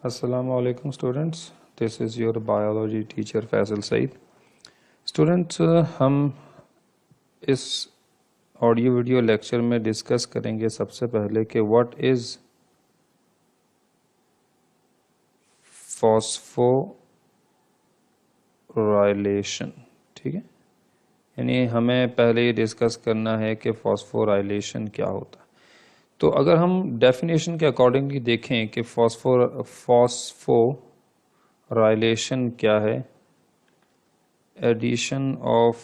Assalamu alaikum students, this is your biology teacher Faisal Said. Students, हम इस audio video lecture में discuss करेंगे सबसे पहले कि व्हाट इज़ फॉस्फोराइलेशन। ठीक है, यानी हमें पहले ये डिस्कस करना है कि फॉस्फोराइलेशन क्या होता है। तो अगर हम डेफिनेशन के अकॉर्डिंगली देखें कि फॉस्फोराइलेशन क्या है, addition of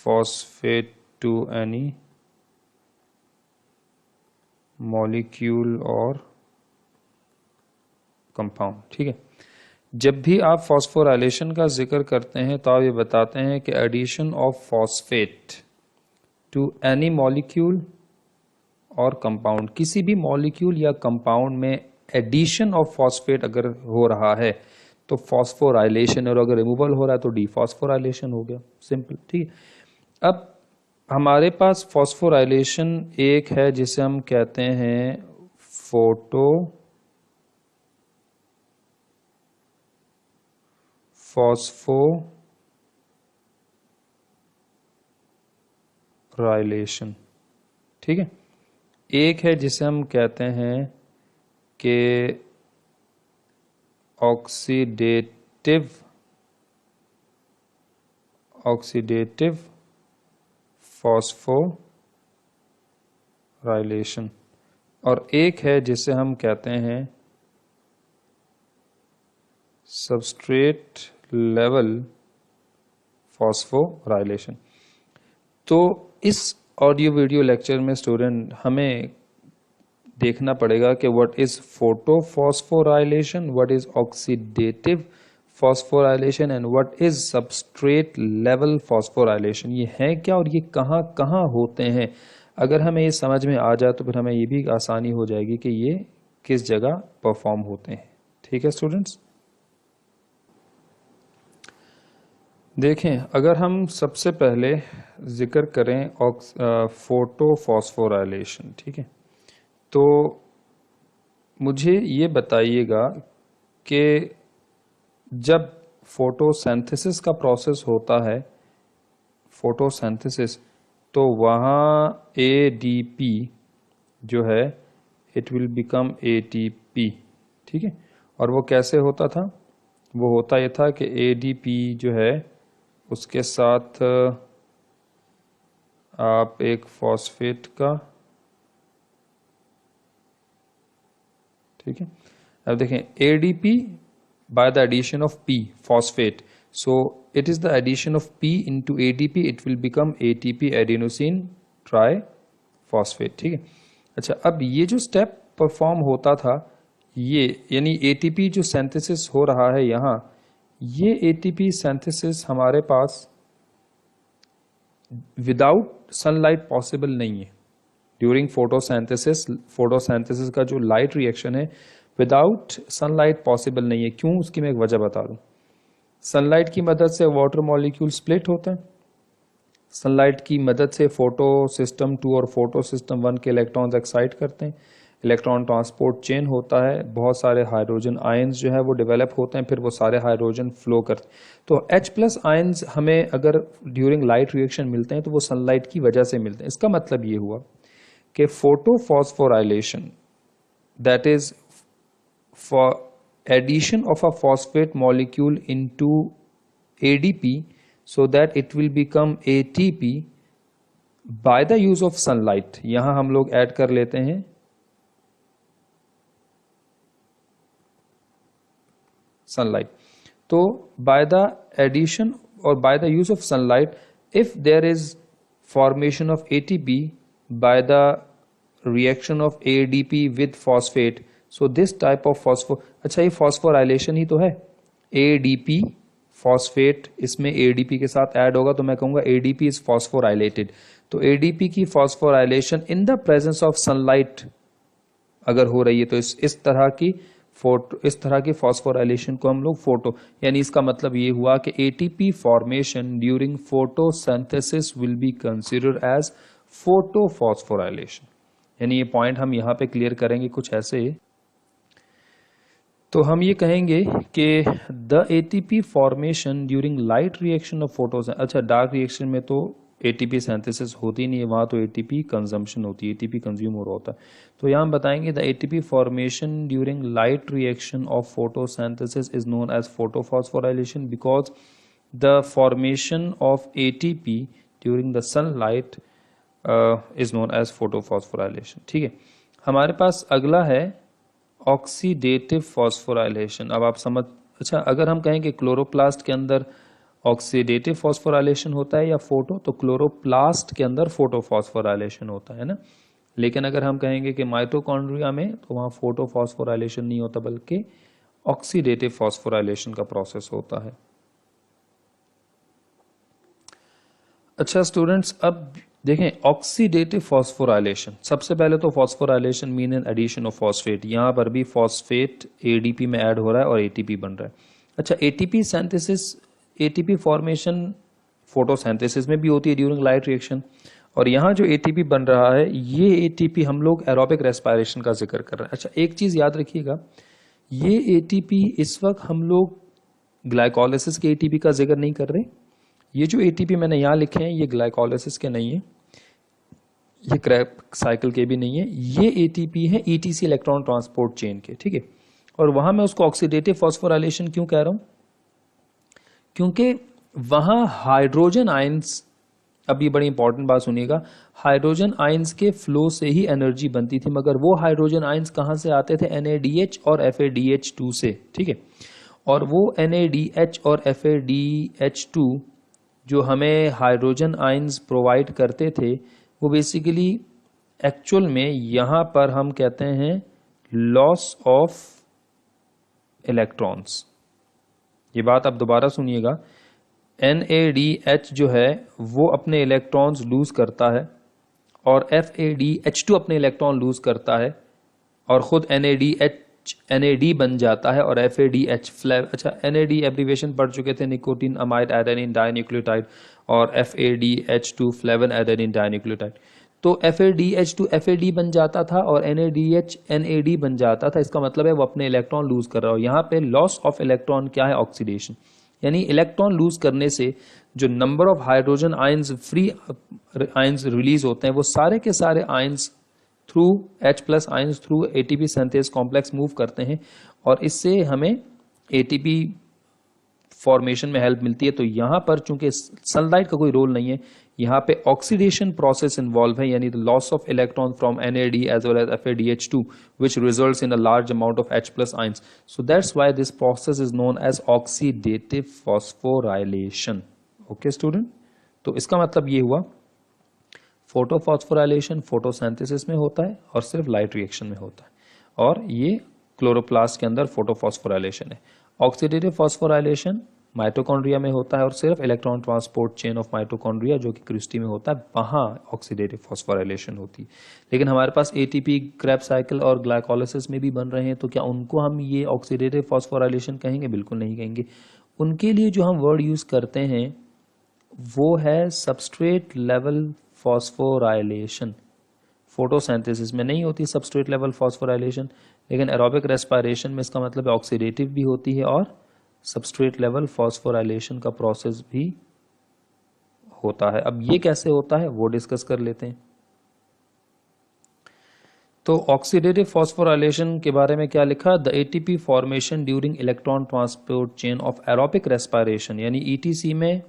phosphate to any molecule or compound. ठीक है, जब भी आप फॉस्फोराइलेशन का जिक्र करते हैं तो आप ये बताते हैं कि addition of phosphate to any molecule or compound, किसी भी मॉलिक्यूल या कंपाउंड में एडिशन ऑफ फॉस्फेट अगर हो रहा है तो फॉस्फोराइलेशन, और अगर रिमूवल हो रहा है तो डीफॉस्फोराइलेशन हो गया। सिंपल। ठीक है, अब हमारे पास फॉस्फोराइलेशन एक है जिसे हम कहते हैं फॉस्फोराइलेशन। ठीक है, एक है जिसे हम कहते हैं कि ऑक्सीडेटिव फॉस्फोराइलेशन, और एक है जिसे हम कहते हैं सबस्ट्रेट लेवल फॉस्फोराइलेशन। तो इस ऑडियो वीडियो लेक्चर में स्टूडेंट हमें देखना पड़ेगा कि what is photophosphorylation, what is oxidative phosphorylation and what is substrate level phosphorylation. ये है क्या और ये कहाँ कहाँ होते हैं। अगर हमें ये समझ में आ जाए तो फिर हमें ये भी आसानी हो जाएगी कि ये किस जगह परफॉर्म होते हैं। ठीक है स्टूडेंट्स, देखें, अगर हम सबसे पहले जिक्र करें फोटोफॉस्फोराइलेशन, ठीक है, तो मुझे ये बताइएगा कि जब फोटोसिंथेसिस का प्रोसेस होता है, फोटोसिंथेसिस, तो वहाँ ADP जो है इट विल बिकम ATP। ठीक है, और वो कैसे होता था? वो होता ये था कि ADP जो है उसके साथ आप एक फॉस्फेट का, ठीक है, अब देखें ADP by the addition of P phosphate, so it is the addition of P into ADP, it will become ATP adenosine triphosphate। ठीक है, अच्छा, अब ये जो स्टेप परफॉर्म होता था, ये यानी ATP जो सिंथेसिस हो रहा है यहाँ, ये ATP सिंथेसिस हमारे पास विदाउट सनलाइट पॉसिबल नहीं है। ड्यूरिंग फोटोसिंथेसिस का जो लाइट रिएक्शन है विदाउट सनलाइट पॉसिबल नहीं है। क्यों? उसकी मैं एक वजह बता दूं। सनलाइट की मदद से वाटर मॉलिक्यूल स्प्लिट होता है, सनलाइट की मदद से फोटो सिस्टम 2 और फोटो सिस्टम 1 के इलेक्ट्रॉन्स एक्साइट करते हैं, इलेक्ट्रॉन ट्रांसपोर्ट चेन होता है, बहुत सारे हाइड्रोजन आयंस जो है वो डेवलप होते हैं, फिर वो सारे हाइड्रोजन फ्लो करते हैं। तो H+ आयंस हमें अगर ड्यूरिंग लाइट रिएक्शन मिलते हैं तो वो सनलाइट की वजह से मिलते हैं। इसका मतलब ये हुआ कि photophosphorylation, that is for addition of a phosphate molecule into ADP so that it will become ATP by the use of sunlight। यहां हम लोग ऐड कर लेते हैं sunlight। तो by the addition or by the use of sunlight, if there is formation of ATP by the reaction of ADP with phosphate, so this type of phospho, अच्छा ये phosphorylation ही तो है, ADP फॉस्फेट, इसमें ADP के साथ add होगा तो मैं कहूंगा ADP इज फॉस्फोराइलेटेड। तो ADP की phosphorylation in the presence of sunlight अगर हो रही है तो इस तरह की फॉस्फोराइलेशन को हम लोग फोटो, यानी इसका मतलब ये हुआ कि ATP formation during photosynthesis will be considered as photophosphorylation. यानी ये पॉइंट हम यहाँ पे क्लियर करेंगे कुछ ऐसे तो हम ये कहेंगे कि the ATP formation during light reaction of photos, अच्छा डार्क रिएक्शन में तो एटीपी सिंथेसिस होती नहीं है, वहाँ तो एटीपी कंजम्पशन होती है, एटीपी कंज्यूम हो रहा होता है। तो यहाँ हम बताएंगे the ATP formation during light reaction of photosynthesis is known as photophosphorylation because the formation of ATP during the sunlight is known as photophosphorylation. ठीक है, हमारे पास अगला है ऑक्सीडेटिव फॉस्फोराइलेशन। अब आप समझ, अच्छा अगर हम कहें कि क्लोरोप्लास्ट के अंदर ऑक्सीडेटिव फॉस्फोराइलेशन होता है या फोटो, तो क्लोरोप्लास्ट के अंदर फोटोफॉस्फोराइलेशन होता है ना। लेकिन अगर हम कहेंगे कि माइटोकॉन्ड्रिया में, तो वहाँ फोटोफॉस्फोराइलेशन नहीं होता बल्कि ऑक्सीडेटिव फॉस्फोराइलेशन का प्रोसेस होता है। अच्छा स्टूडेंट्स, अब देखें ऑक्सीडेटिव फॉस्फोराइलेशन, सबसे पहले तो phosphorylation mean an addition of phosphate, यहाँ पर भी फॉस्फेट एडीपी में ऐड हो रहा है और एटीपी बन रहा है। अच्छा ATP synthesis, ATP formation photosynthesis में भी होती है ड्यूरिंग लाइट रिएक्शन, और यहाँ जो एटीपी बन रहा है ये एटीपी हम लोग एरोबिक रेस्पिरेशन का जिक्र कर रहे हैं। अच्छा एक चीज याद रखिएगा, ये एटीपी इस वक्त हम लोग ग्लाइकोलिसिस के एटीपी का जिक्र नहीं कर रहे। ये जो एटीपी मैंने यहाँ लिखे हैं ये ग्लाइकोलिसिस के नहीं है, ये क्रैब साइकिल के भी नहीं है, ये एटीपी है ईटीसी इलेक्ट्रॉन ट्रांसपोर्ट चेन के। ठीक है, और वहां मैं उसको ऑक्सीडेटिव फॉस्फोराइलेशन क्यों कह रहा हूं, क्योंकि वहां हाइड्रोजन आयंस, अब ये बड़ी इंपॉर्टेंट बात सुनिएगा, हाइड्रोजन आयंस के फ्लो से ही एनर्जी बनती थी, मगर वो हाइड्रोजन आयंस कहां से आते थे, NADH और FADH2 से। ठीक है, और वो NADH और FADH2 जो हमें हाइड्रोजन आयंस प्रोवाइड करते थे, वो बेसिकली एक्चुअल में यहां पर हम कहते हैं लॉस ऑफ इलेक्ट्रॉन्स। ये बात आप दोबारा सुनिएगा, NADH जो है वो अपने इलेक्ट्रॉन्स लूज करता है और FADH2 अपने इलेक्ट्रॉन लूज करता है और खुद NAD बन जाता है और FADH फ्लेव, अच्छा NAD एब्रीवेशन पढ़ चुके थे, निकोटीन अमाइड एडेनिन डाइन्यूक्लियोटाइड, और FADH2 फ्लेवन एडेनिन डाइन्यूक्लियोटाइड। तो FADH2 FAD बन जाता था और NADH NAD बन जाता था, इसका मतलब है वो अपने इलेक्ट्रॉन लूज कर रहा हो। यहाँ पे लॉस ऑफ इलेक्ट्रॉन क्या है, ऑक्सीडेशन, यानी इलेक्ट्रॉन लूज करने से जो number of hydrogen ions, free ions release होते हैं, वो सारे के सारे ions through H+ ions through ATP synthase complex move करते हैं और इससे हमें एटीपी फॉर्मेशन में हेल्प मिलती है। तो यहाँ पर चूंकि सनलाइट का कोई रोल नहीं है, यहाँ पे ऑक्सीडेशन प्रोसेस इन्वॉल्व है, यानी the loss of electron from NAD as well as FADH2 which results in a large amount of H+ ions. So that's why this process is known as oxidative phosphorylation. Okay student, तो इसका मतलब ये हुआ photophosphorylation photosynthesis में होता है और सिर्फ लाइट रिएक्शन में होता है, और ये क्लोरोप्लास्ट के अंदर फोटोफॉस्फोराइलेशन है। ऑक्सीडेटिव फॉस्फोराइलेशन माइटोकॉन्ड्रिया में होता है और सिर्फ electron transport chain of mitochondria जो कि क्रिस्टी में होता है, वहां ऑक्सीडेटिव फॉस्फोराइलेशन होती है। लेकिन हमारे पास एटीपी क्रैब साइकिल और ग्लाइकोलिसिस में भी बन रहे हैं, तो क्या उनको हम ये ऑक्सीडेटिव फॉस्फोराइलेशन कहेंगे? बिल्कुल नहीं कहेंगे। उनके लिए जो हम वर्ड यूज करते हैं वो है सबस्ट्रेट लेवल फॉस्फोराइलेशन। फोटोसिंथेसिस में नहीं होती सबस्ट्रेट लेवल फॉस्फोराइलेशन, लेकिन एरोबिक रेस्पिरेशन में इसका मतलब ऑक्सीडेटिव भी होती है और सबस्ट्रेट लेवल फॉस्फोराइलेशन का प्रोसेस भी होता है। अब ये कैसे होता है वो डिस्कस कर लेते हैं। तो ऑक्सीडेटिव फॉस्फोराइलेशन के बारे में क्या लिखा, the ATP formation during electron transport chain of aerobic respiration, यानी ईटीसी में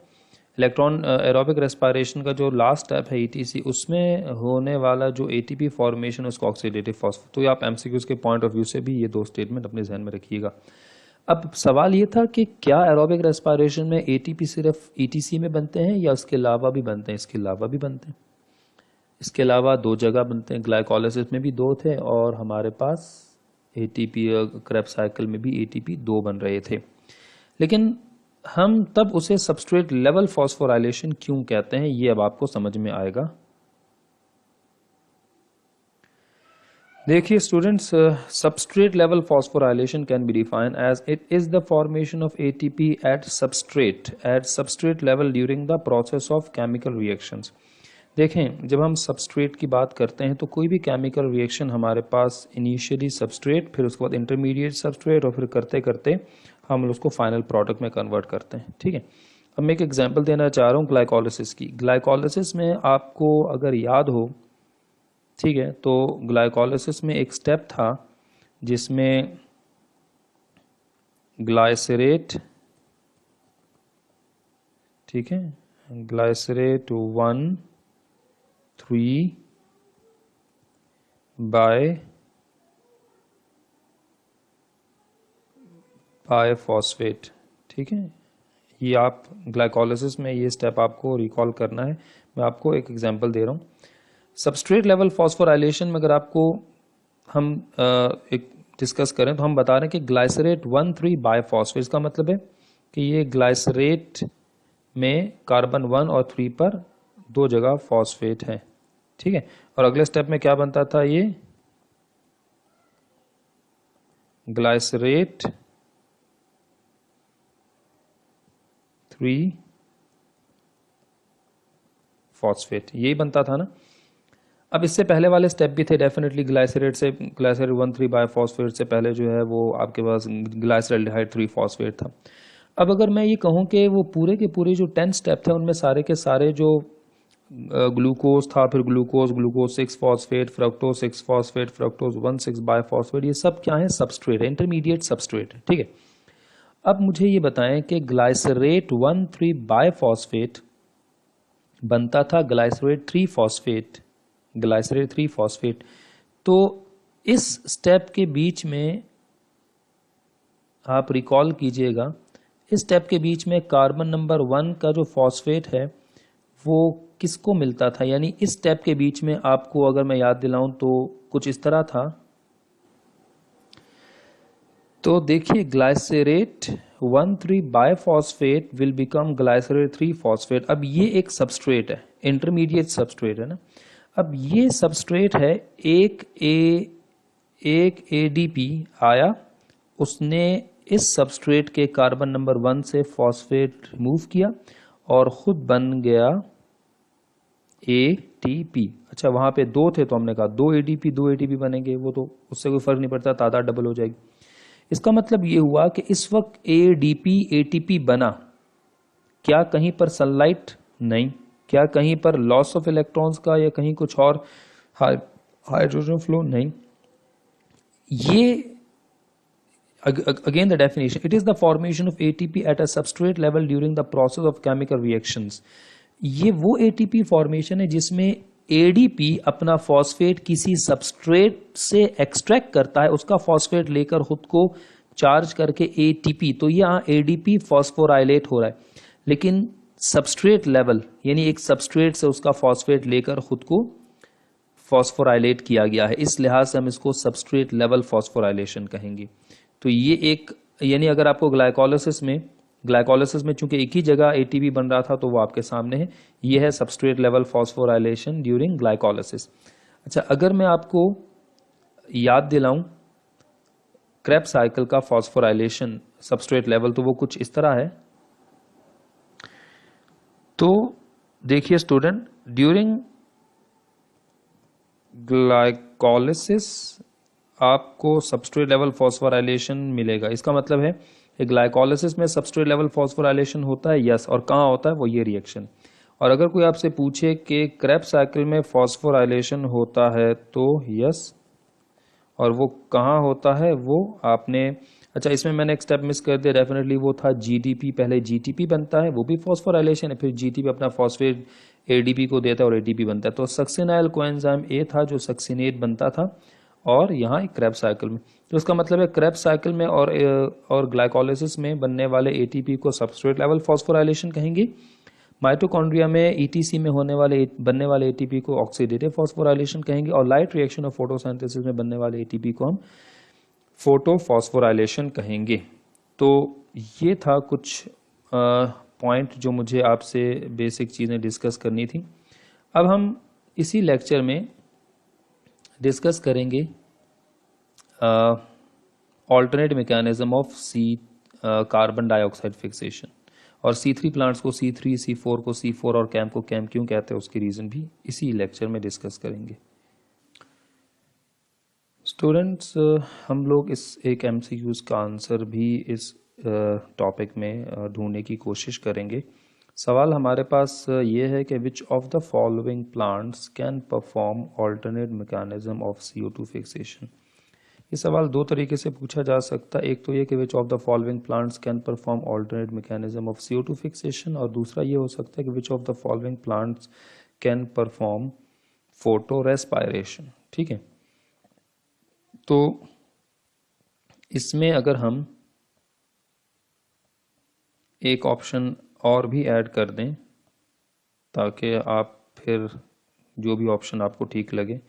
इलेक्ट्रॉन एरोबिक रेस्पिरेशन का जो लास्ट स्टेप है ईटीसी, उसमें होने वाला जो एटीपी फॉर्मेशन उसको ऑक्सीडेटिव फॉस्फो। तो आप एमसीक्यूज के पॉइंट ऑफ व्यू से भी ये दो स्टेटमेंट अपने ध्यान में रखिएगा। अब सवाल ये था कि क्या एरोबिक रेस्पिरेशन में एटीपी सिर्फ ईटीसी में बनते हैं या इसके अलावा भी बनते हैं? इसके अलावा भी बनते हैं, इसके अलावा दो जगह बनते हैं, ग्लाइकोलिसिस में भी दो थे और हमारे पास एटीपी क्रैब साइकिल में भी एटीपी दो बन रहे थे। लेकिन हम तब उसे सबस्ट्रेट लेवल फॉस्फोराइलेशन क्यों कहते हैं ये अब आपको समझ में आएगा। देखिए students, substrate level phosphorylation can be defined as it is the formation of ATP at substrate level during the process of chemical reactions. देखें, जब हम सबस्ट्रेट की बात करते हैं तो कोई भी केमिकल रिएक्शन हमारे पास इनिशियली सबस्ट्रेट, फिर उसके बाद इंटरमीडिएट सबस्ट्रेट, और फिर करते करते हम उसको फाइनल प्रोडक्ट में कन्वर्ट करते हैं। ठीक है, अब मैं एक एग्जांपल देना चाह रहा हूँ ग्लाइकोलिसिस की। ग्लाइकोलिसिस में आपको अगर याद हो, ठीक है, तो ग्लाइकोलिसिस में एक स्टेप था जिसमें ग्लाइसरेट, ठीक है, ग्लाइसरेट 1,3 बाय फॉस्फेट। ठीक है, ये आप ग्लाइकोलिसिस में ये स्टेप आपको रिकॉल करना है। मैं आपको एक एग्जांपल दे रहा हूँ। सबस्ट्रेट लेवल फॉस्फोराइलेशन में अगर आपको हम एक डिस्कस करें तो हम बता रहे हैं कि ग्लाइसरेट 1,3 बाय फॉस्फेट, इसका मतलब है कि ये ग्लाइसरेट में कार्बन 1 और 3 पर 2 जगह फॉस्फेट है। ठीक है, और अगले स्टेप में क्या बनता था, ये ग्लाइसरेट 3 फॉस्फेट, यही बनता था ना। अब इससे पहले वाले स्टेप भी थे डेफिनेटली, ग्लाइसरेट 1,3 बाय फॉस्फेट से पहले जो है वो आपके पास ग्लाइसरल्डिहाइड 3 फॉस्फेट था। अब अगर मैं ये कहूँ कि वो पूरे के पूरे जो 10 स्टेप थे उनमें सारे के सारे जो ग्लूकोज था, फिर glucose 6 phosphate, fructose 6 phosphate, fructose 1,6 biphosphate, ये सब क्या है, सबस्ट्रेट है, इंटरमीडिएट सबस्ट्रेट है। ठीक है, अब मुझे ये बताएं कि ग्लाइसरेट 1,3 बाय फॉस्फेट बनता था ग्लाइसरेट 3 फॉस्फेट, ग्लाइसरेट 3 फॉस्फेट। तो इस स्टेप के बीच में आप रिकॉल कीजिएगा, इस स्टेप के बीच में कार्बन नंबर 1 का जो फॉस्फेट है वो किसको मिलता था, यानी इस स्टेप के बीच में आपको अगर मैं याद दिलाऊं तो कुछ इस तरह था। तो देखिए, ग्लाइसरेट 1,3 बायफॉस्फेट विल बिकम ग्लाइसरेट 3 फॉस्फेट। अब ये एक सबस्ट्रेट है, इंटरमीडिएट सबस्ट्रेट है ना। अब ये सबस्ट्रेट है, एक एडीपी आया, उसने इस सबस्ट्रेट के कार्बन नंबर 1 से फॉस्फेट रिमूव किया और खुद बन गया एटीपी। अच्छा, वहां पे 2 थे तो हमने कहा 2 एटीपी बनेंगे, वो तो उससे कोई फर्क नहीं पड़ता, तादाद डबल हो जाएगी। इसका मतलब ये हुआ कि इस वक्त एडीपी एटीपी बना, क्या कहीं पर सनलाइट नहीं, क्या कहीं पर लॉस ऑफ इलेक्ट्रॉन्स का या कहीं कुछ और हाइड्रोजन फ्लो नहीं। ये again the definition, it is the formation of ATP at a substrate level during the process of chemical reactions। ये वो ATP फॉर्मेशन है जिसमें ADP अपना फॉस्फेट किसी सबस्ट्रेट से एक्सट्रैक्ट करता है, उसका फॉस्फेट लेकर खुद को चार्ज करके ATP, तो यहाँ ADP फॉस्फोराइलेट हो रहा है, लेकिन सबस्ट्रेट लेवल यानी एक सबस्ट्रेट से उसका फॉस्फेट लेकर खुद को फॉस्फोराइलेट किया गया है, इस लिहाज से हम इसको सबस्ट्रेट लेवल फॉस्फोराइलेशन कहेंगे। तो ये एक, यानी अगर आपको ग्लाइकोलिसिस में चूंकि एक ही जगह एटीपी बन रहा था तो वो आपके सामने है, ये है substrate level phosphorylation during glycolysis. अच्छा, अगर मैं आपको याद दिलाऊं क्रेब्स साइकिल का फॉस्फोराइलेशन सबस्ट्रेट लेवल, तो वो कुछ इस तरह है। तो देखिए स्टूडेंट, ड्यूरिंग ग्लाइकोलिसिस आपको सबस्ट्रेट लेवल फॉस्फोराइलेशन मिलेगा। इसका मतलब है कि ग्लाइकोलिसिस में सबस्ट्रेट लेवल फॉस्फोराइलेशन होता है, यस, और कहाँ होता है, वो ये रिएक्शन। और अगर कोई आपसे पूछे कि क्रेब्स साइकिल में फॉस्फोराइलेशन होता है तो यस, और वो कहाँ होता है वो आपने, अच्छा इसमें मैंने एक स्टेप मिस कर दिया, डेफिनेटली वो था जीटीपी। पहले जीटीपी बनता है, वो भी फॉस्फोराइलेशन है, फिर जीटीपी अपना फॉस्फेट एडीपी को देता है और एटीपी बनता है। तो सक्सिनाइल कोएंजाइम ए था जो सक्सिनेट बनता था, और यहाँ एक क्रेब्स साइकिल में। तो इसका मतलब है क्रेब्स साइकिल में और ग्लाइकोलिसिस में बनने वाले एटीपी को सबस्ट्रेट लेवल फॉस्फोराइलेशन कहेंगे। माइटोकॉन्ड्रिया में ईटीसी में बनने वाले एटीपी को ऑक्सीडेटिव फॉस्फोराइलेशन कहेंगे, और लाइट रिएक्शन और फोटोसिंथेसिस में बनने वाले एटीपी को हम फोटोफॉस्फोराइलेशन कहेंगे। तो ये था कुछ पॉइंट जो मुझे आपसे बेसिक चीज़ें डिस्कस करनी थी। अब हम इसी लेक्चर में डिस्कस करेंगे alternate mechanism of C carbon dioxide fixation, और C3 प्लांट्स को C3, C4 को C4 और कैम को कैम क्यों कहते हैं उसकी रीज़न भी इसी लेक्चर में डिस्कस करेंगे। स्टूडेंट्स, हम लोग इस एक MCQs का आंसर भी इस टॉपिक में ढूंढने की कोशिश करेंगे। सवाल हमारे पास ये है कि विच of the following plants can perform alternate mechanism of CO2 fixation. ये सवाल दो तरीके से पूछा जा सकता है। एक तो ये कि विच of the following plants can perform alternate mechanism of CO2 fixation, और दूसरा ये हो सकता है कि विच of the following plants can perform photo respiration. ठीक है, तो इसमें अगर हम एक ऑप्शन और भी ऐड कर दें ताकि आप फिर जो भी ऑप्शन आपको ठीक लगे,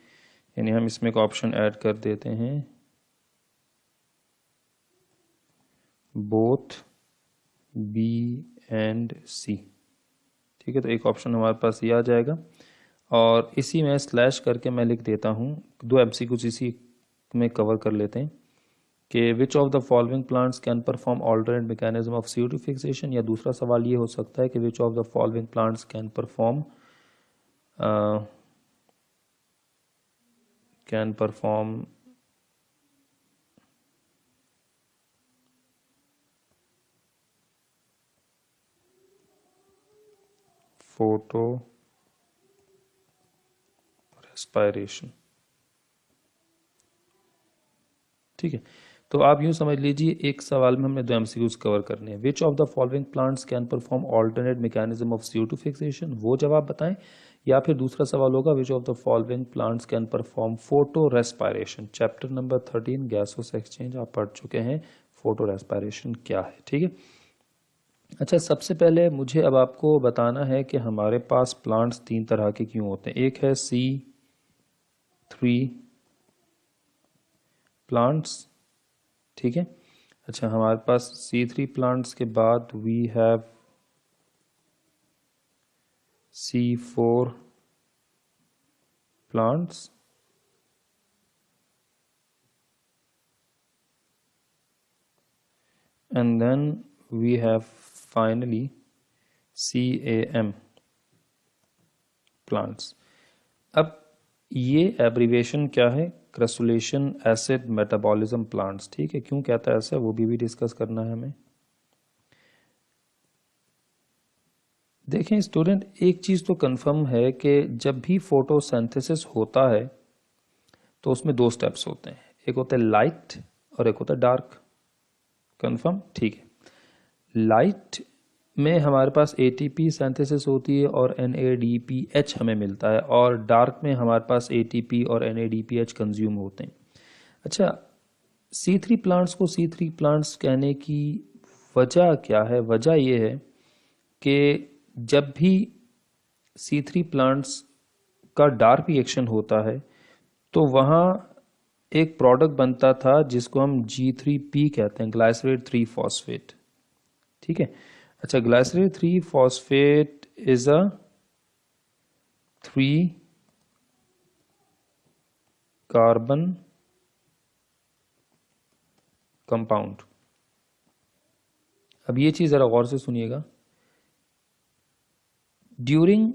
यानी हम इसमें एक ऑप्शन ऐड कर देते हैं बोथ B एंड C। ठीक है, तो एक ऑप्शन हमारे पास ये आ जाएगा और इसी में स्लैश करके मैं लिख देता हूँ। दो MCQs इसी में कवर कर लेते हैं कि विच of the following plants can perform alternate mechanism of CO2 fixation, या दूसरा सवाल ये हो सकता है कि विच of the following plants can perform photo respiration. ठीक है, तो आप यूं समझ लीजिए एक सवाल में हमने दो MCQs कवर करने हैं। Which of the following plants can perform alternate mechanism of CO2 fixation, वो जवाब बताएं, या फिर दूसरा सवाल होगा which of the following plants can perform photorespiration. Chapter number 13 gaseous exchange आप पढ़ चुके हैं, फोटो रेस्पायरेशन क्या है। ठीक है, अच्छा, सबसे पहले मुझे अब आपको बताना है कि हमारे पास प्लांट्स तीन तरह के क्यों होते हैं। एक है C3 प्लांट्स। ठीक है, अच्छा, हमारे पास C3 प्लांट्स के बाद we have C4 plants, and then we have finally CAM plants। अब ये एब्रीवेशन क्या है? क्रसुलेशन एसिड मेटाबॉलिज्म प्लांट्स। ठीक है, क्यों कहता है ऐसा वो भी डिस्कस करना है हमें। देखें स्टूडेंट, एक चीज़ तो कंफर्म है कि जब भी फोटोसिंथेसिस होता है तो उसमें दो स्टेप्स होते हैं, एक होता है लाइट और एक होता है डार्क। कंफर्म? ठीक है, लाइट में हमारे पास ATP सिंथेसिस होती है और NADPH हमें मिलता है, और डार्क में हमारे पास ATP और NADPH कंज्यूम होते हैं। अच्छा, C3 प्लांट्स को C3 प्लांट्स कहने की वजह क्या है? वजह यह है कि जब भी C3 प्लांट्स का डार्क रिएक्शन होता है तो वहाँ एक प्रोडक्ट बनता था जिसको हम G3P कहते हैं, ग्लाइसरेट 3 फॉस्फेट। ठीक है, अच्छा, ग्लाइसरेट 3 phosphate is a 3 carbon compound. अब ये चीज जरा गौर से सुनिएगा। ड्यूरिंग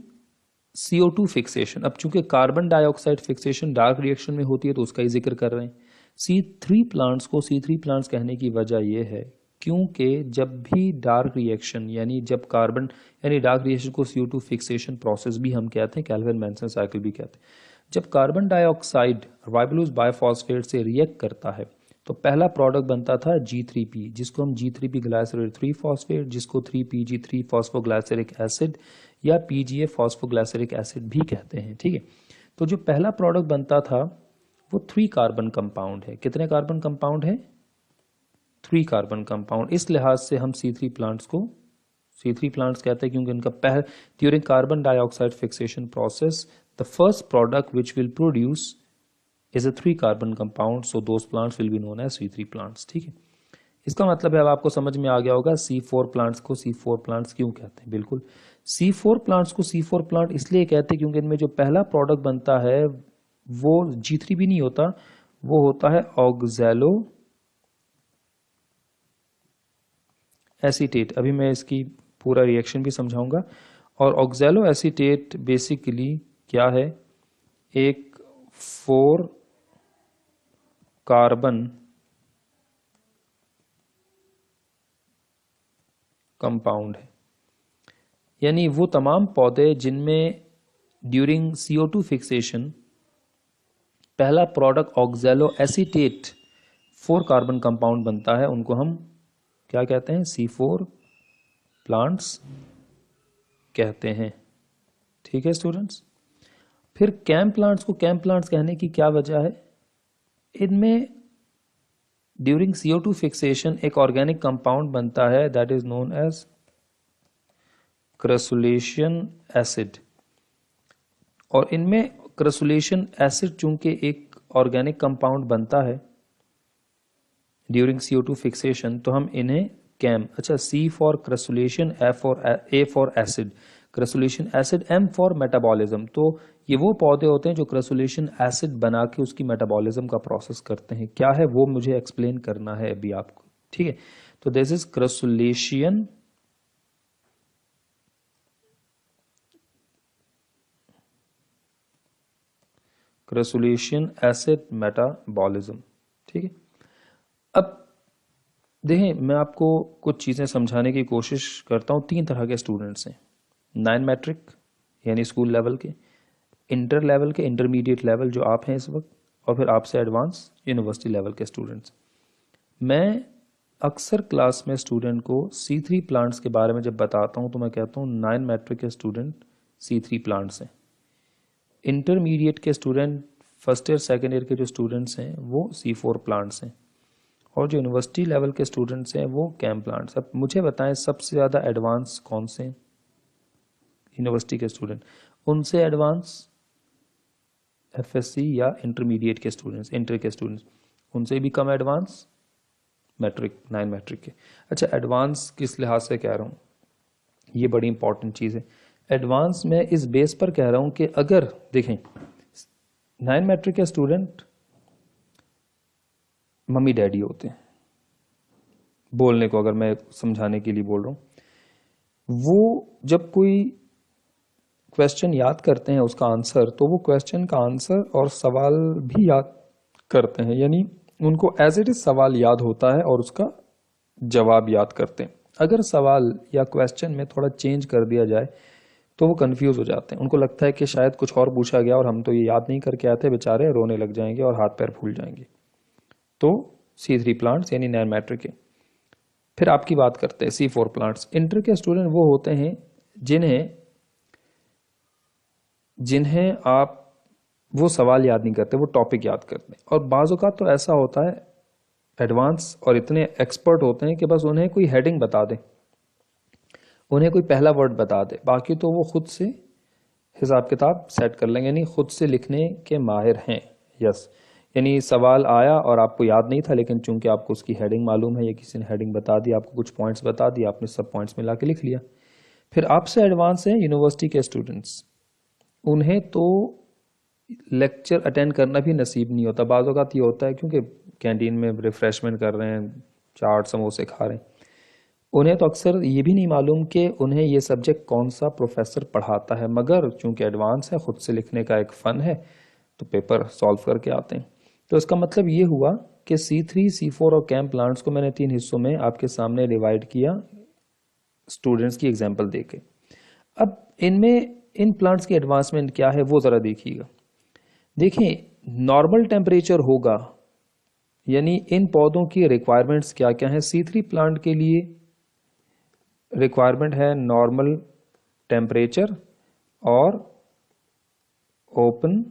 CO2 फिक्सेशन, अब चूंकि carbon dioxide fixation dark reaction में होती है तो उसका ही जिक्र कर रहे हैं। C3 प्लांट्स को C3 प्लांट्स कहने की वजह यह है क्योंकि जब भी डार्क रिएक्शन यानी जब कार्बन यानी डार्क रिएक्शन को CO2 फिक्सेशन प्रोसेस भी हम कहते हैं, कैल्विन मैन्सन साइकिल भी कहते हैं। जब कार्बन डाइऑक्साइड राइबोलोज बायफॉस्फेट से रिएक्ट करता है तो पहला प्रोडक्ट बनता था G3P, जिसको हम G3P ग्लाइसरेट 3 फॉस्फेट, जिसको 3PG3 फॉस्फोग्लाइसरिक एसिड या PGA फॉस्फोग्लाइसरिक एसिड भी कहते हैं। ठीक है, तो जो पहला प्रोडक्ट बनता था वो 3 कार्बन कंपाउंड है। कितने कार्बन कंपाउंड है? 3 कार्बन कंपाउंड। इस लिहाज से हम C3 प्लांट्स को C3 प्लांट्स कहते हैं क्योंकि इनका during carbon dioxide fixation process the first product which will produce is a 3 carbon compound, so those plants will be known as C3 plants। ठीक है, इसका मतलब है अब आपको समझ में आ गया होगा C4 प्लांट्स को C4 प्लांट्स क्यों कहते हैं। बिल्कुल, C4 प्लांट्स को C4 प्लांट इसलिए कहते हैं क्योंकि इनमें जो पहला प्रोडक्ट बनता है वो G3 भी नहीं होता, वो होता है ऑक्सैलो एसीटेट। अभी मैं इसकी पूरा रिएक्शन भी समझाऊंगा। और ऑक्सैलो एसीटेट बेसिकली क्या है, एक 4 कार्बन कंपाउंड है, यानी वो तमाम पौधे जिनमें ड्यूरिंग CO2 फिक्सेशन पहला product oxalo acetate 4 carbon compound बनता है, उनको हम क्या कहते हैं, C4 प्लांट्स कहते हैं। ठीक है स्टूडेंट्स। फिर कैम प्लांट्स को कैम प्लांट्स कहने की क्या वजह है, इनमें ड्यूरिंग CO2 फिक्सेशन एक ऑर्गेनिक कंपाउंड बनता है that is known as crassulacean acid. और इनमें क्रसुलेशन एसिड चूंकि एक ऑर्गेनिक कंपाउंड बनता है ड्यूरिंग CO2 फिक्सेशन, तो हम इन्हें कैम, अच्छा C for crassulacean, A for acid, crassulacean acid, M for metabolism. तो ये वो पौधे होते हैं जो क्रसुलेशन एसिड बना के उसकी मेटाबॉलिज्म का प्रोसेस करते हैं। क्या है वो मुझे एक्सप्लेन करना है अभी आपको। ठीक है, तो दिस इज क्रसुलेशन एसिड मेटाबॉलिज्म। ठीक है, अब देखें मैं आपको कुछ चीज़ें समझाने की कोशिश करता हूँ। 3 तरह के स्टूडेंट्स हैं, 9 मैट्रिक यानी स्कूल लेवल के, इंटर लेवल के, इंटरमीडिएट लेवल जो आप हैं इस वक्त, और फिर आपसे एडवांस यूनिवर्सिटी लेवल के स्टूडेंट्स। मैं अक्सर क्लास में स्टूडेंट को C3 प्लांट्स के बारे में जब बताता हूँ तो मैं कहता हूँ 9 मैट्रिक के स्टूडेंट C3 प्लांट्स हैं, इंटरमीडिएट के student first year second year के जो स्टूडेंट्स हैं वो C4 प्लांट्स हैं, और जो यूनिवर्सिटी लेवल के स्टूडेंट्स हैं वो कैम प्लांट्स। अब मुझे बताएं सबसे ज़्यादा एडवांस कौन से यूनिवर्सिटी के स्टूडेंट, उनसे एडवांस FSC या इंटरमीडिएट के स्टूडेंट्स, इंटर के स्टूडेंट्स, उनसे भी कम एडवांस मैट्रिक, 9 मैट्रिक के। अच्छा, एडवांस किस लिहाज से कह रहा हूँ, ये बड़ी इंपॉर्टेंट चीज़ है। एडवांस में इस बेस पर कह रहा हूँ कि अगर देखें 9 मैट्रिक के स्टूडेंट मम्मी डैडी होते हैं, बोलने को अगर मैं समझाने के लिए बोल रहा हूँ, वो जब कोई क्वेश्चन याद करते हैं उसका आंसर, तो वो क्वेश्चन का आंसर और सवाल भी याद करते हैं, यानी उनको एज इट इज सवाल याद होता है और उसका जवाब याद करते हैं। अगर सवाल या क्वेश्चन में थोड़ा चेंज कर दिया जाए तो वो कंफ्यूज हो जाते हैं, उनको लगता है कि शायद कुछ और पूछा गया और हम तो ये याद नहीं करके आते, बेचारे रोने लग जाएंगे और हाथ पैर फूल जाएंगे। तो C3 प्लांट्स यानी 9 मैट्रिक के। फिर आपकी बात करते हैं C4 प्लांट्स। इंटर के स्टूडेंट वो होते हैं जिन्हें आप वो सवाल याद नहीं करते, वो टॉपिक याद करते हैं। और बाज़ औक़ात तो ऐसा होता है एडवांस और इतने एक्सपर्ट होते हैं कि बस उन्हें कोई हेडिंग बता दे, उन्हें कोई पहला वर्ड बता दे, बाकी तो वो खुद से हिसाब किताब सेट कर लेंगे, यानी खुद से लिखने के माहिर हैं। यस, यानी सवाल आया और आपको याद नहीं था, लेकिन चूंकि आपको उसकी हेडिंग मालूम है या किसी ने हेडिंग बता दी, आपको कुछ पॉइंट्स बता दिए, आपने सब पॉइंट्स मिला के लिख लिया। फिर आपसे एडवांस हैं यूनिवर्सिटी के स्टूडेंट्स, उन्हें तो लेक्चर अटेंड करना भी नसीब नहीं होता। बाज़ औक़ात ये होता है क्योंकि कैंटीन में रिफ्रेशमेंट कर रहे हैं, चाट समोसे खा रहे हैं, उन्हें तो अक्सर ये भी नहीं मालूम कि उन्हें ये सब्जेक्ट कौन सा प्रोफेसर पढ़ाता है, मगर चूंकि एडवांस है, खुद से लिखने का एक फ़न है, तो पेपर सॉल्व करके आते हैं। तो इसका मतलब ये हुआ कि C3, C4 और कैम प्लांट्स को मैंने 3 हिस्सों में आपके सामने डिवाइड किया स्टूडेंट्स की एग्जाम्पल देके। अब इनमें इन प्लांट्स की एडवांसमेंट क्या है वो ज़रा देखिएगा। देखिए, नॉर्मल टेम्परेचर होगा, यानी इन पौधों की रिक्वायरमेंट्स क्या क्या है। C3 प्लांट के लिए रिक्वायरमेंट है नॉर्मल टेम्परेचर और ओपन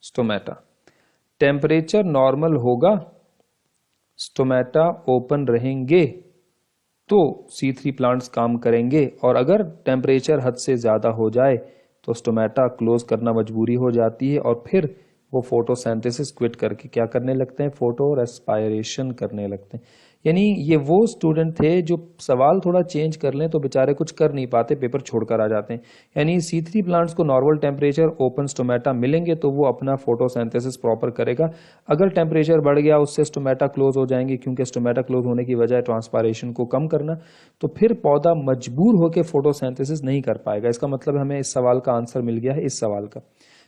स्टोमेटा। टेम्परेचर नॉर्मल होगा, स्टोमेटा ओपन रहेंगे, तो C3 प्लांट्स काम करेंगे। और अगर टेम्परेचर हद से ज़्यादा हो जाए तो स्टोमेटा क्लोज करना मजबूरी हो जाती है, और फिर वो फोटोसिंथेसिस क्विट करके क्या करने लगते हैं, फोटो रेस्पायरेशन करने लगते हैं। यानी ये वो स्टूडेंट थे जो सवाल थोड़ा चेंज कर लें तो बेचारे कुछ कर नहीं पाते, पेपर छोड़कर आ जाते हैं। यानी C3 प्लांट्स को नॉर्मल टेम्परेचर, ओपन स्टोमेटा मिलेंगे तो वो अपना फोटोसिंथेसिस प्रॉपर करेगा। अगर टेम्परेचर बढ़ गया उससे स्टोमेटा क्लोज हो जाएंगे, क्योंकि स्टोमेटा क्लोज होने की वजह है ट्रांसपायरेशन को कम करना, तो फिर पौधा मजबूर होकर फोटोसिंथेसिस नहीं कर पाएगा। इसका मतलब हमें इस सवाल का आंसर मिल गया है इस सवाल का।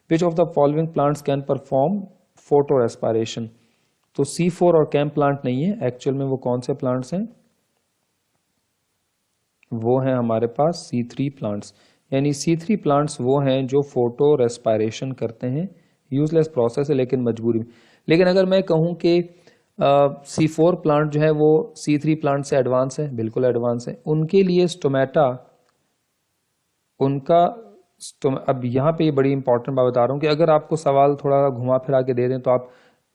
विच of the following plants can perform photo respiration? तो C4 और कैम प्लांट नहीं है, एक्चुअल में वो कौन से प्लांट्स हैं? वो हैं हमारे पास C3 प्लांट्स। यानी C3 प्लांट्स वो हैं जो फोटो रेस्पायरेशन करते हैं। यूजलेस प्रोसेस है लेकिन मजबूरी में। लेकिन अगर मैं कहूं कि C4 प्लांट जो है वो C3 प्लांट से एडवांस है, बिल्कुल एडवांस है। उनके लिए स्टोमेटा, उनका अब यहाँ पे ये बड़ी इंपॉर्टेंट बात बता रहा हूँ कि अगर आपको सवाल थोड़ा घुमा फिरा के दे दें तो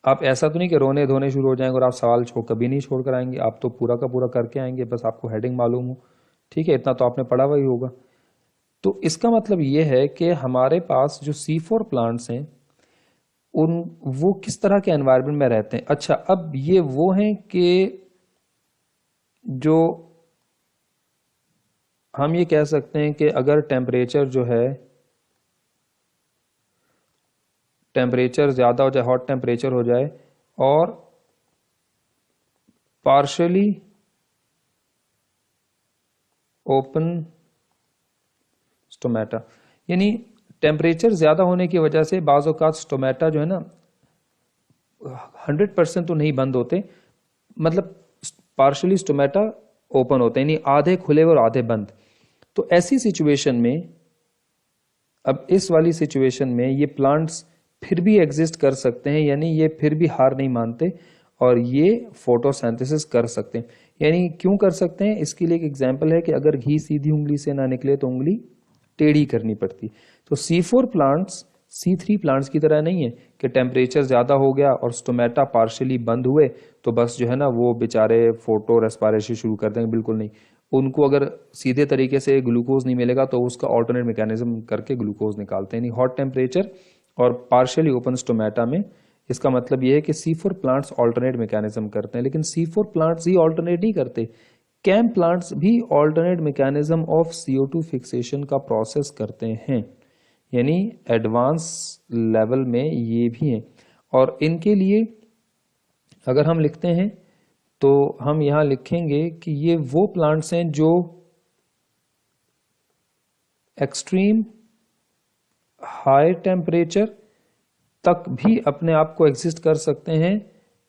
आप ऐसा तो नहीं कि रोने धोने शुरू हो जाएंगे और आप सवाल कभी नहीं छोड़ कर आएंगे, आप तो पूरा का पूरा करके आएंगे, बस आपको हेडिंग मालूम हो। ठीक है, इतना तो आपने पढ़ा हुआ ही होगा। तो इसका मतलब ये है कि हमारे पास जो C4 प्लांट्स हैं उन वो किस तरह के एनवायरनमेंट में रहते हैं। अच्छा, अब ये वो हैं कि जो हम ये कह सकते हैं कि अगर टेम्परेचर जो है, टेम्परेचर ज़्यादा हो जाए, हॉट टेम्परेचर हो जाए और पार्शली ओपन स्टोमेटा, यानी टेम्परेचर ज़्यादा होने की वजह से बाज़ औक़ात स्टोमेटा जो है ना 100% तो नहीं बंद होते, मतलब पार्शली स्टोमेटा ओपन होते हैं, यानी आधे खुले और आधे बंद। तो ऐसी सिचुएशन में, अब इस वाली सिचुएशन में ये प्लांट्स फिर भी एग्जिस्ट कर सकते हैं, यानी ये फिर भी हार नहीं मानते और ये फोटोसिंथेसिस कर सकते हैं। यानी क्यों कर सकते हैं, इसके लिए एक एग्जांपल है कि अगर घी सीधी उंगली से ना निकले तो उंगली टेढ़ी करनी पड़ती। तो C4 प्लांट्स C3 प्लांट्स की तरह नहीं है कि टेम्परेचर ज़्यादा हो गया और स्टोमेटा पार्शियली बंद हुए तो बस जो है ना वो बेचारे फोटो रेस्पायरेशन शुरू कर देंगे, बिल्कुल नहीं। उनको अगर सीधे तरीके से ग्लूकोज नहीं मिलेगा तो उसका ऑल्टरनेट मैकेनिज्म करके ग्लूकोज निकालते हैं। यानी हॉट टेम्परेचर और पार्शियली ओपन स्टोमेटा में, इसका मतलब ये है कि C4 प्लांट्स ऑल्टरनेट मैकेनिज्म करते हैं। लेकिन C4 प्लांट्स ही ऑल्टरनेट नहीं करते, कैम प्लांट्स भी alternate mechanism of CO2 fixation का प्रोसेस करते हैं, यानी एडवांस लेवल में ये भी हैं। और इनके लिए अगर हम लिखते हैं तो हम यहां लिखेंगे कि ये वो प्लांट्स हैं जो एक्सट्रीम हाई टेम्परेचर तक भी अपने आप को एग्जिस्ट कर सकते हैं,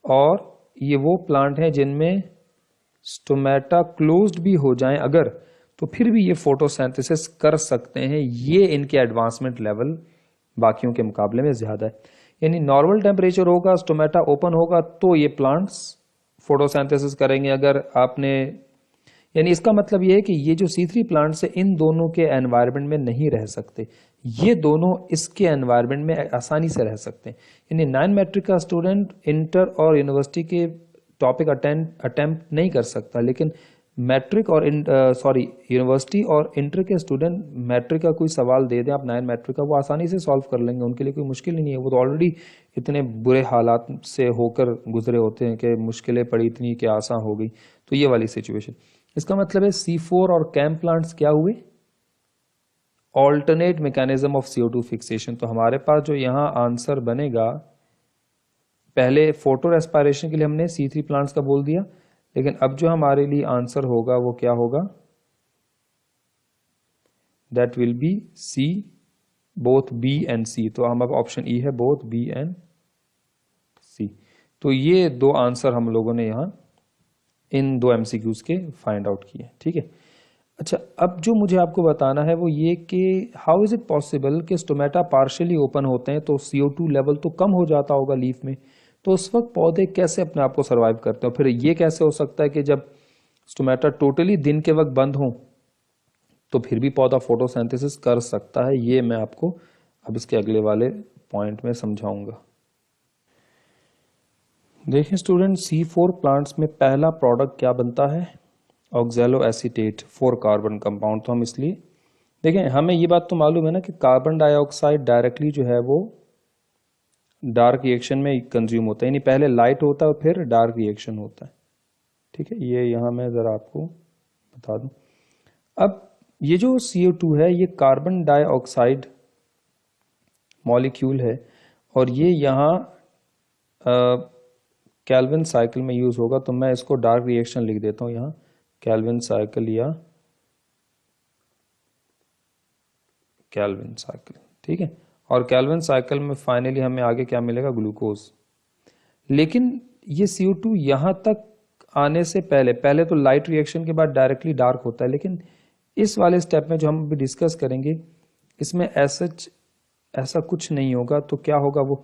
और ये वो प्लांट हैं जिनमें स्टोमेटा क्लोज्ड भी हो जाएं अगर, तो फिर भी ये फोटोसिंथेसिस कर सकते हैं। ये इनके एडवांसमेंट लेवल बाकियों के मुकाबले में ज्यादा है। यानी नॉर्मल टेम्परेचर होगा, स्टोमेटा ओपन होगा तो ये प्लांट्स फोटोसिंथेसिस करेंगे। अगर आपने, यानी इसका मतलब ये है कि ये जो C3 प्लांट्स है इन दोनों के एनवायरनमेंट में नहीं रह सकते, ये दोनों इसके एनवायरनमेंट में आसानी से रह सकते हैं। यानी 9 मैट्रिक का स्टूडेंट इंटर और यूनिवर्सिटी के टॉपिक अटेम्प्ट नहीं कर सकता, लेकिन मैट्रिक और यूनिवर्सिटी और इंटर के स्टूडेंट मैट्रिक का कोई सवाल दे दें आप 9 मैट्रिक का, वो आसानी से सॉल्व कर लेंगे, उनके लिए कोई मुश्किल ही नहीं है। वो तो ऑलरेडी इतने बुरे हालात से होकर गुजरे होते हैं कि मुश्किलें पड़ी इतनी कि आसान हो गई। तो ये वाली सिचुएशन, इसका मतलब है C4 और कैम प्लांट्स क्या हुए, alternate mechanism of CO2 fixation. तो हमारे पास जो यहां आंसर बनेगा, पहले फोटो रेस्पायरेशन के लिए हमने C3 प्लांट्स का बोल दिया, लेकिन अब जो हमारे लिए आंसर होगा वो क्या होगा, that will be C, both B and C। तो हम अब ऑप्शन E है, बोथ B एंड C। तो ये दो आंसर हम लोगों ने यहां इन दो MCQs के फाइंड आउट किए। ठीक है, अच्छा अब जो मुझे आपको बताना है वो ये कि हाउ इज इट पॉसिबल कि स्टोमेटा पार्शियली ओपन होते हैं तो CO2 लेवल तो कम हो जाता होगा लीफ में, तो उस वक्त पौधे कैसे अपने आप को सर्वाइव करते हैं। फिर ये कैसे हो सकता है कि जब स्टोमेटा टोटली दिन के वक्त बंद हो तो फिर भी पौधा फोटोसिंथेसिस कर सकता है। ये मैं आपको अब इसके अगले वाले पॉइंट में समझाऊंगा। देखें स्टूडेंट, C4 प्लांट्स में पहला प्रोडक्ट क्या बनता है, ऑक्सैलो एसीटेट 4 कार्बन कंपाउंड। तो हम इसलिए देखें, हमें ये बात तो मालूम है ना कि कार्बन डाइऑक्साइड डायरेक्टली जो है वो डार्क रिएक्शन में कंज्यूम होता है, यानी पहले लाइट होता है और फिर डार्क रिएक्शन होता है। ठीक है, ये यहाँ मैं ज़रा आपको बता दूं। अब ये जो CO2 है ये कार्बन डाइऑक्साइड मॉलिक्यूल है और ये यहाँ कैल्विन साइकिल में यूज होगा। तो मैं इसको डार्क रिएक्शन लिख देता हूँ यहाँ, कैल्विन साइकिल या कैल्विन साइकिल, ठीक है। और कैल्विन साइकिल में फाइनली हमें आगे क्या मिलेगा, ग्लूकोज। लेकिन ये CO2 यहाँ तक आने से पहले तो लाइट रिएक्शन के बाद डायरेक्टली डार्क होता है, लेकिन इस वाले स्टेप में जो हम अभी डिस्कस करेंगे इसमें ऐसा कुछ नहीं होगा। तो क्या होगा वो,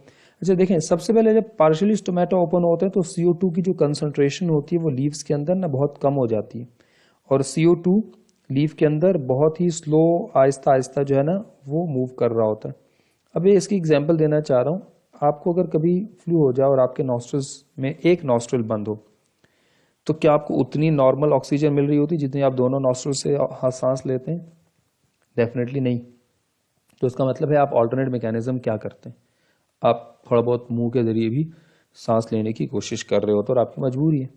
अच्छा देखें, सबसे पहले जब पार्शियली स्टोमेटा ओपन होते हैं तो CO2 की जो कंसंट्रेशन होती है वो लीव्स के अंदर ना बहुत कम हो जाती है, और CO2 लीफ के अंदर बहुत ही स्लो आहिस्ता आहिस्ता जो है ना वो मूव कर रहा होता है। अब ये इसकी एग्जांपल देना चाह रहा हूँ, आपको अगर कभी फ्लू हो जाए और आपके नॉस्ट्रल्स में एक नॉस्ट्रल बंद हो तो क्या आपको उतनी नॉर्मल ऑक्सीजन मिल रही होती जितनी आप दोनों नॉस्ट्रल से सांस लेते हैं? डेफिनेटली नहीं। तो इसका मतलब है आप ऑल्टरनेट मैकेनिज्म क्या करते हैं, आप थोड़ा बहुत मुंह के जरिए भी सांस लेने की कोशिश कर रहे हो तो और आपकी मजबूरी है।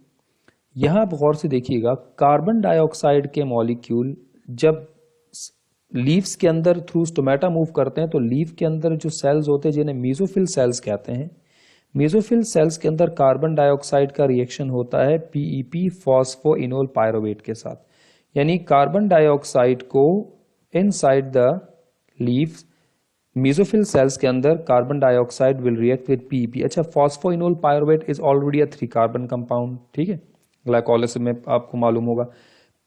यहां आप गौर से देखिएगा, कार्बन डाइऑक्साइड के मॉलिक्यूल जब लीव्स के अंदर थ्रू स्टोमेटा मूव करते हैं तो लीफ के अंदर जो सेल्स होते हैं जिन्हें मेसोफिल सेल्स कहते हैं, मेसोफिल सेल्स के अंदर कार्बन डाइऑक्साइड का रिएक्शन होता है PEP फॉस्फोइनोल पायरोवेट के साथ। यानी कार्बन डाइऑक्साइड को inside the leaves mesophyll cells के अंदर carbon dioxide will react with PEP। अच्छा, phosphoenol pyruvate is already a 3 carbon compound, ठीक है, ग्लाइकोलाइसिस में आपको मालूम होगा।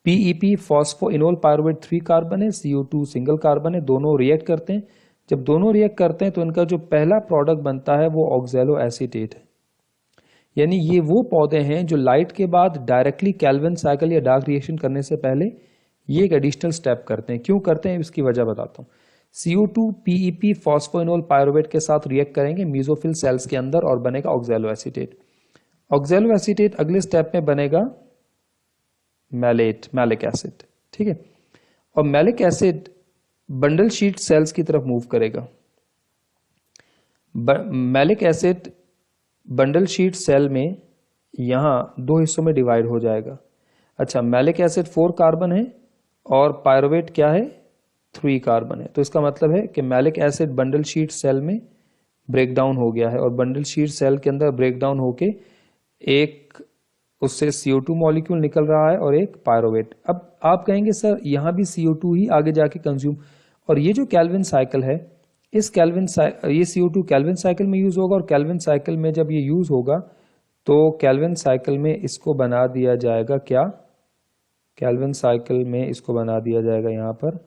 PEP फॉस्फोइनोल पायरोवेट 3 कार्बन है, CO2 सिंगल कार्बन है, दोनों रिएक्ट करते हैं। जब दोनों रिएक्ट करते हैं तो इनका जो पहला प्रोडक्ट बनता है वो ऑक्सैलो एसीटेट है। यानी ये वो पौधे हैं जो लाइट के बाद डायरेक्टली कैल्विन साइकिल या डार्क रिएक्शन करने से पहले ये एक एडिशनल स्टेप करते हैं। क्यों करते हैं इसकी वजह बताता हूँ। CO2 PEP फॉस्फोइनोल पायरोवेट के साथ रिएक्ट करेंगे मेसोफिल सेल्स के अंदर और बनेगा ऑक्सैलो एसीटेट। ऑक्सैलो एसीटेट अगले स्टेप में बनेगा मैलिक एसिड, ठीक है। और malic acid bundle sheath cells की तरफ मूव करेगा। Malic acid bundle sheath cell में यहां 2 हिस्सों में डिवाइड हो जाएगा। अच्छा, मैलिक एसिड 4 कार्बन है और पायरोवेट क्या है, 3 कार्बन है। तो इसका मतलब है कि malic acid bundle sheath cell में ब्रेक डाउन हो गया है और बंडल शीट सेल के अंदर ब्रेक डाउन होके एक उससे CO2 मॉलिक्यूल निकल रहा है और एक पायरोवेट। अब आप कहेंगे सर यहां भी CO2 ही आगे जाके कंज्यूम, और ये जो कैल्विन साइकिल है इस ये CO2 कैल्विन साइकिल में यूज होगा और कैल्विन साइकिल में जब ये यूज होगा तो कैल्विन साइकिल में इसको बना दिया जाएगा क्या, कैल्विन साइकिल में इसको बना दिया जाएगा यहां पर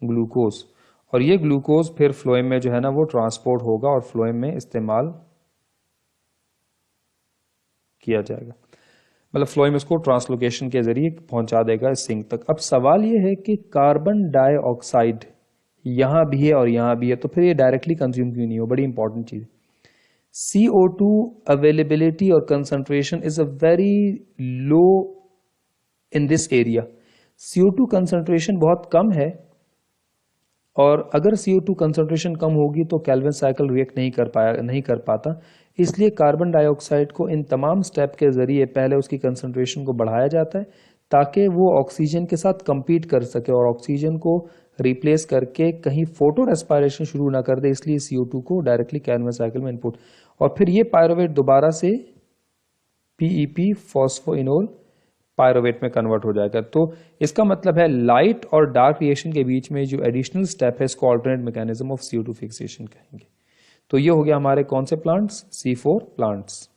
ग्लूकोज, और ये ग्लूकोज फिर फ्लोएम में जो है ना वो ट्रांसपोर्ट होगा और फ्लोएम में इस्तेमाल किया जाएगा। मतलब फ्लोएम इसको ट्रांसलोकेशन के जरिए पहुंचा देगा इस सिंक तक। अब सवाल ये है कि कार्बन डाइऑक्साइड यहां भी है और यहां भी है, तो फिर ये डायरेक्टली कंज्यूम क्यों नहीं हो? बड़ी इंपॉर्टेंट चीज। CO2 अवेलेबिलिटी और concentration is a very low in this area. CO2 concentration बहुत कम है और अगर CO2 कंसंट्रेशन कम होगी तो कैल्विन साइकिल रिएक्ट नहीं कर पाता। इसलिए कार्बन डाइऑक्साइड को इन तमाम स्टेप के जरिए पहले उसकी कंसंट्रेशन को बढ़ाया जाता है ताकि वो ऑक्सीजन के साथ compete कर सके और ऑक्सीजन को रिप्लेस करके कहीं फोटो रेस्पिरेशन शुरू ना कर दे, इसलिए CO2 को डायरेक्टली कैल्विन साइकिल में इनपुट, और फिर ये पायरोवेट दोबारा से PEP फॉस्फोइनोल पायरोवेट में कन्वर्ट हो जाएगा। तो इसका मतलब है लाइट और डार्क रिएक्शन के बीच में जो एडिशनल स्टेप है इसको alternate mechanism of CO2 fixation कहेंगे। तो ये हो गया हमारे कौन से प्लांट्स, C4 प्लांट्स।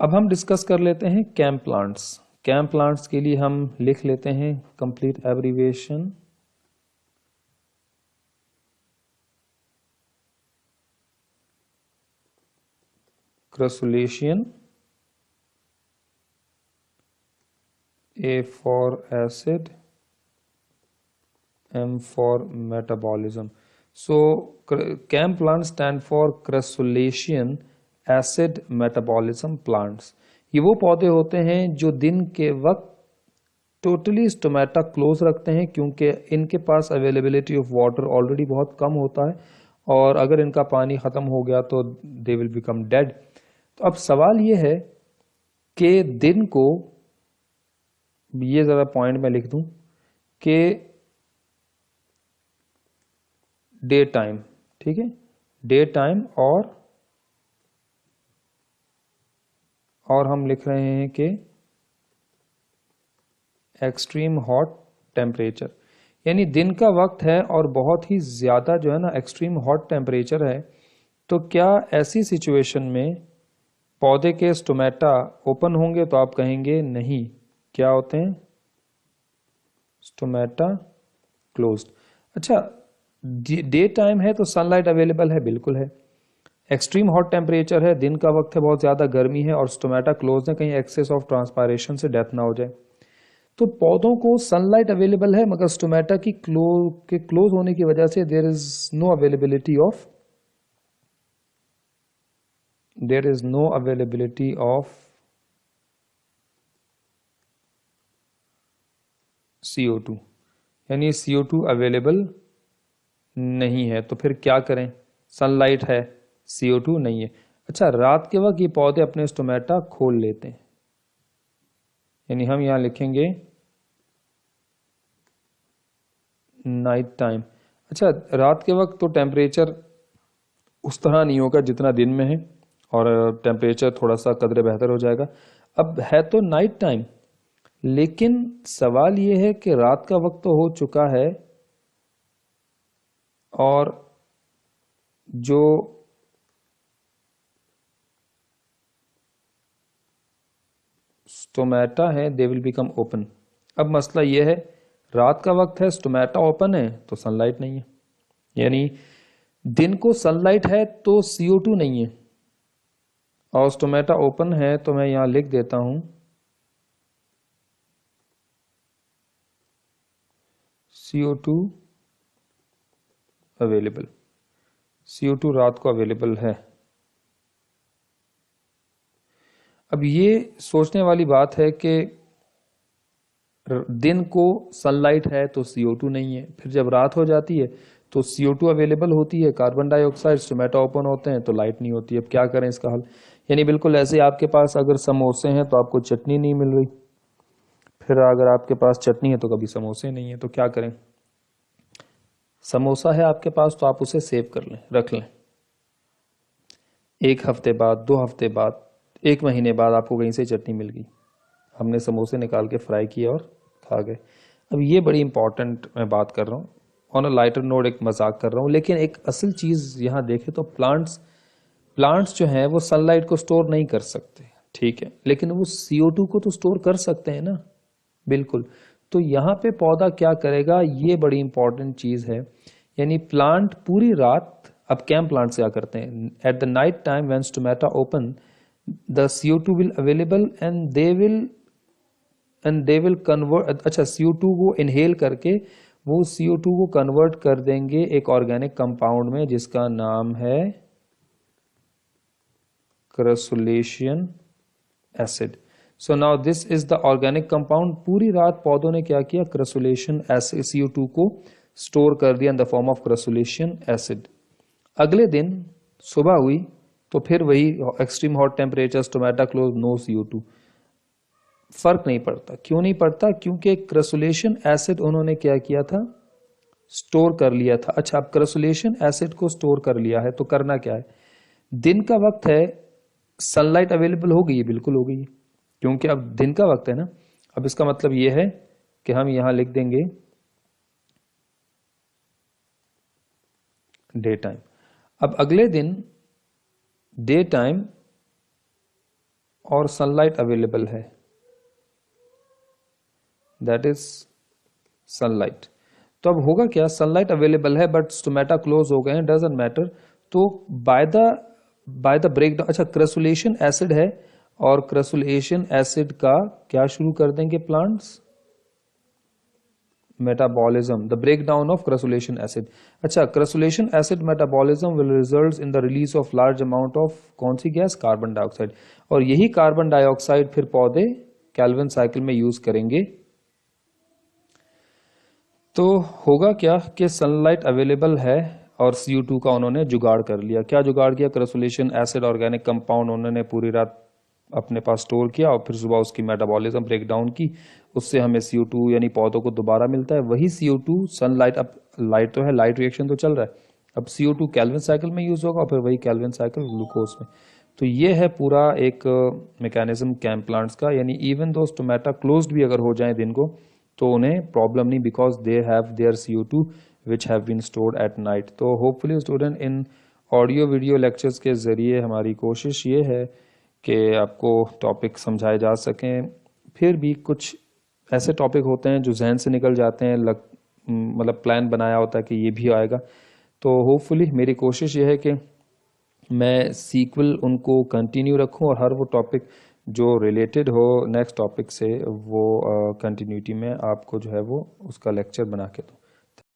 अब हम डिस्कस कर लेते हैं कैम प्लांट्स। कैम प्लांट्स के लिए हम लिख लेते हैं complete abbreviation crassulacean, A for acid, M for metabolism. So CAM plants stand for crassulacean acid metabolism plants. ये वो पौधे होते हैं जो दिन के वक्त टोटली स्टोमेटा क्लोज रखते हैं क्योंकि इनके पास अवेलेबिलिटी ऑफ वाटर ऑलरेडी बहुत कम होता है और अगर इनका पानी ख़त्म हो गया तो दे विल बिकम डेड। तो अब सवाल ये है कि दिन को, ये ज़रा पॉइंट में लिख दूं कि डे टाइम, ठीक है, डे टाइम और हम लिख रहे हैं कि एक्सट्रीम हॉट टेम्परेचर, यानी दिन का वक्त है और बहुत ही ज़्यादा जो है ना एक्सट्रीम हॉट टेम्परेचर है। तो क्या ऐसी सिचुएशन में पौधे के स्टोमेटा ओपन होंगे? तो आप कहेंगे नहीं। क्या होते हैं? Stomata closed. अच्छा, डे टाइम है तो सनलाइट अवेलेबल है, बिल्कुल है। एक्सट्रीम हॉट टेम्परेचर है, दिन का वक्त है, बहुत ज़्यादा गर्मी है और स्टोमेटा क्लोज है, कहीं एक्सेस ऑफ ट्रांसपायरेशन से डेथ ना हो जाए। तो पौधों को सनलाइट अवेलेबल है मगर स्टोमेटा की क्लोज होने की वजह से there is no availability of CO2, यानी CO2 अवेलेबल नहीं है। तो फिर क्या करें? सनलाइट है, CO2 नहीं है। अच्छा, रात के वक्त ये पौधे अपने स्टोमेटा खोल लेते हैं, यानी हम यहां लिखेंगे नाइट टाइम। अच्छा, रात के वक्त तो टेम्परेचर उस तरह नहीं होगा जितना दिन में है और टेम्परेचर थोड़ा सा कदरे बेहतर हो जाएगा। अब है तो नाइट टाइम, लेकिन सवाल ये है कि रात का वक्त तो हो चुका है और जो स्टोमेटा है दे विल बिकम ओपन। अब मसला यह है, रात का वक्त है, स्टोमेटा ओपन है, तो सनलाइट नहीं है। यानी दिन को सनलाइट है तो CO2 नहीं है और स्टोमेटा ओपन है, तो मैं यहां लिख देता हूं CO2 अवेलेबल। CO2 रात को अवेलेबल है। अब ये सोचने वाली बात है कि दिन को सनलाइट है तो CO2 नहीं है, फिर जब रात हो जाती है तो CO2 अवेलेबल होती है, कार्बन डाइऑक्साइड, स्टोमेटा ओपन होते हैं तो लाइट नहीं होती। अब क्या करें इसका हल? यानी बिल्कुल ऐसे आपके पास अगर समोसे हैं तो आपको चटनी नहीं मिल रही, फिर अगर आपके पास चटनी है तो कभी समोसे नहीं है, तो क्या करें? समोसा है आपके पास तो आप उसे सेव कर लें, रख लें। 1 हफ्ते बाद, 2 हफ्ते बाद, 1 महीने बाद आपको कहीं से चटनी मिल गई, हमने समोसे निकाल के फ्राई किए और खा गए। अब ये बड़ी इंपॉर्टेंट मैं बात कर रहा हूँ, ऑन अ लाइटर नोट एक मजाक कर रहा हूँ, लेकिन एक असल चीज़ यहाँ देखें तो प्लांट्स जो हैं वो सनलाइट को स्टोर नहीं कर सकते, ठीक है, लेकिन वो CO2 को तो स्टोर कर सकते हैं ना, बिल्कुल। तो यहाँ पे पौधा क्या करेगा, ये बड़ी इंपॉर्टेंट चीज़ है। यानी प्लांट पूरी रात, अब कैम प्लांट क्या करते हैं, at the night time when stomata open the CO2 will available and they will convert, अच्छा, CO2 को इनहेल करके वो CO2 को कन्वर्ट कर देंगे एक ऑर्गेनिक कंपाउंड में जिसका नाम है crassulacean acid. So now this is the organic compound. पूरी रात पौधों ने क्या किया, क्रसुलेशन एसिड CO2 को स्टोर कर दिया in the form of crassulacean acid. अगले दिन सुबह हुई तो फिर वही extreme hot temperature, stomata close, no CO2। फर्क नहीं पड़ता। क्यों नहीं पड़ता? क्योंकि क्रसुलेशन एसिड उन्होंने क्या किया था, स्टोर कर लिया था। अच्छा, अब क्रसुलेशन एसिड को स्टोर कर लिया है तो करना क्या है, दिन का वक्त है, सनलाइट अवेलेबल हो गई है, बिल्कुल हो गई है, क्योंकि अब दिन का वक्त है ना। अब इसका मतलब यह है कि हम यहां लिख देंगे डे टाइम। अब अगले दिन डे टाइम और सनलाइट अवेलेबल है, दैट इज सनलाइट। तो अब होगा क्या, सनलाइट अवेलेबल है बट स्टोमेटा क्लोज हो गए हैं, डजंट मैटर। तो बाय द ब्रेकडाउन, अच्छा, क्रसुलेशन एसिड है और क्रसुलेशन एसिड का क्या शुरू कर देंगे plants, metabolism, the breakdown of crassulacean acid. अच्छा, crassulacean acid metabolism will result in the release of large amount of कौन सी गैस, कार्बन डाइऑक्साइड, और यही कार्बन डाइऑक्साइड फिर पौधे कैल्विन साइकिल में यूज करेंगे। तो होगा क्या कि सनलाइट अवेलेबल है और CO2 का उन्होंने जुगाड़ कर लिया। क्या जुगाड़ किया? क्रसुलेशन एसिड ऑर्गेनिक कंपाउंड उन्होंने पूरी रात अपने पास स्टोर किया और फिर सुबह उसकी मेटाबॉलिज्म ब्रेकडाउन की, उससे हमें CO2 यानी पौधों को दोबारा मिलता है। वही CO2 सनलाइट, अब लाइट तो है, लाइट रिएक्शन तो चल रहा है, अब CO2 कैल्विन साइकिल में यूज होगा और फिर वही कैल्विन साइकिल ग्लूकोज में। तो ये है पूरा एक मैकेनिज्म कैम प्लांट्स का। यानी इवन दो टोमेटा क्लोज्ड भी अगर हो जाए दिन को तो उन्हें प्रॉब्लम नहीं, because they have there CO2 which have been stored at night. तो hopefully student in audio video lectures के ज़रिए हमारी कोशिश ये है कि आपको टॉपिक समझाए जा सकें। फिर भी कुछ ऐसे टॉपिक होते हैं जो जहन से निकल जाते हैं, मतलब प्लान बनाया होता है कि ये भी आएगा। तो होपफुली मेरी कोशिश ये है कि मैं सीक्वल उनको कंटिन्यू रखूं और हर वो टॉपिक जो रिलेटेड हो नेक्स्ट टॉपिक से वो कंटिन्यूटी में आपको जो है वो उसका लेक्चर बना के दूं।